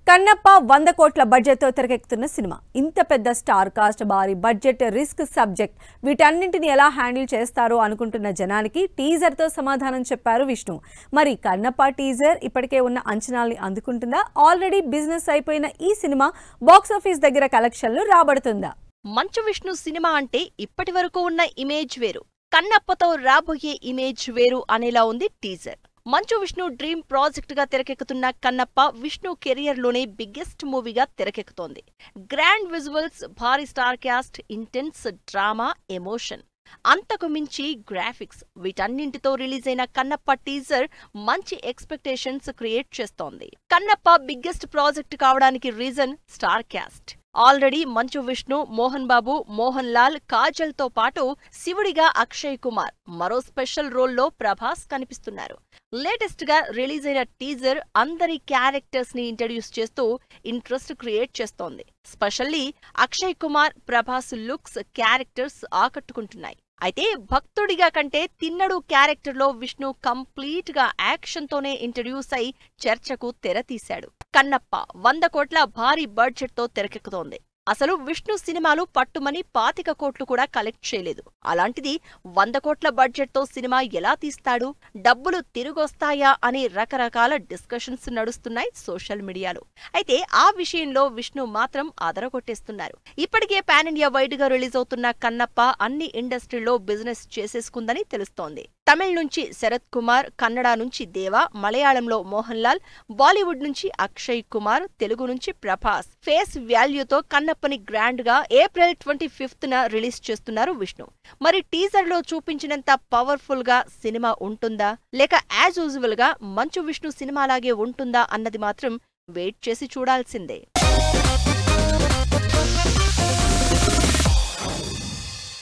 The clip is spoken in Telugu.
కన్నప్ప 100 కోట్ల బడ్జెట్తో తెరకెక్కుతున్న సినిమా. ఇంత పెద్ద స్టార్ కాస్ట్, భారీ బడ్జెట్, రిస్క్ సబ్జెక్ట్ వీటన్నింటిని ఎలా హ్యాండిల్ చేస్తారో అనుకుంటున్న జనానికి టీజర్తో సమాధానం చెప్పారు విష్ణు. మరి కన్నప్ప టీజర్ ఇప్పటికే ఉన్న అంచనాల్ని అందుకుంటుందా? ఆల్రెడీ బిజినెస్ అయిపోయిన ఈ సినిమా బాక్సాఫీస్ దగ్గర కలెక్షన్లు రాబడుతుందా? మంచు విష్ణు సినిమా అంటే ఇప్పటివరకు ఉన్న ఇమేజ్ వేరు, కన్నప్పతో రాబోయే ఇమేజ్ వేరు అనేలా ఉంది teaser. Manchu Vishnu dream project గా తెరకెక్కుతున్న కన్నప్ప విష్ణు కెరియర్ లోనే బిగ్గెస్ట్ మూవీగా తెరకెక్కుతోంది. గ్రాండ్ విజువల్స్, భారీ star cast, intense drama, emotion, అంతకు మించి గ్రాఫిక్స్ వీటన్నింటితో రిలీజ్ అయిన కన్నప్ప టీజర్ మంచి ఎక్స్పెక్టేషన్స్ క్రియేట్ చేస్తోంది. కన్నప్ప బిగ్గెస్ట్ ప్రాజెక్ట్ కావడానికి reason star cast. Already Manchu Vishnu, Mohan Babu, Mohan Lal, Kajal తో పాటు శివుడిగా అక్షయ్ కుమార్, మరో స్పెషల్ రోల్లో ప్రభాస్ కనిపిస్తున్నారు. లేటెస్ట్ గా రిలీజ్ అయిన టీజర్ అందరి క్యారెక్టర్స్ ని ఇంట్రడ్యూస్ చేస్తూ ఇంట్రెస్ట్ క్రియేట్ చేస్తోంది. Specially Akshay Kumar, Prabhas looks, characters ఆకట్టుకుంటున్నాయి. అయితే భక్తుడిగా కంటే తిన్నడు క్యారెక్టర్లో విష్ణు కంప్లీట్ గా యాక్షన్ తోనే ఇంట్రడ్యూస్ అయి చర్చకు తెరతీశాడు. కన్నప్ప 100 కోట్ల భారీ బడ్జెట్ తో తెరకెక్కుతోంది. అసలు విష్ణు సినిమాలు పట్టుమని 25 కోట్లు కూడా కలెక్ట్ చేయలేదు. అలాంటిది 100 కోట్ల బడ్జెట్ తో సినిమా ఎలా తీస్తాడు? డబ్బులు తిరిగొస్తాయా అని రకరకాల డిస్కషన్స్ నడుస్తున్నాయి సోషల్ మీడియాలో. అయితే ఆ విషయంలో విష్ణు మాత్రం అదరగొట్టేస్తున్నారు. ఇప్పటికే పాన్ ఇండియా వైడ్ గా రిలీజ్ అవుతున్న కన్నప్ప అన్ని ఇండస్ట్రీల్లో బిజినెస్ చేసేసుకుందని తెలుస్తోంది. తమిళ్ నుంచి శరత్ కుమార్, కన్నడ నుంచి దేవా, మలయాళంలో మోహన్ లాల్, బాలీవుడ్ నుంచి అక్షయ్ కుమార్, తెలుగు నుంచి ప్రభాస్. ఫేస్ వాల్యూతో కన్నప్పని గ్రాండ్ గా ఏప్రిల్ 25న రిలీజ్ చేస్తున్నారు విష్ణు. మరి టీజర్ లో చూపించినంత పవర్ఫుల్ గా సినిమా ఉంటుందా, లేక యాజ్ యూజువల్ గా మంచు విష్ణు సినిమాలాగే ఉంటుందా అన్నది మాత్రం వెయిట్ చేసి చూడాల్సిందే.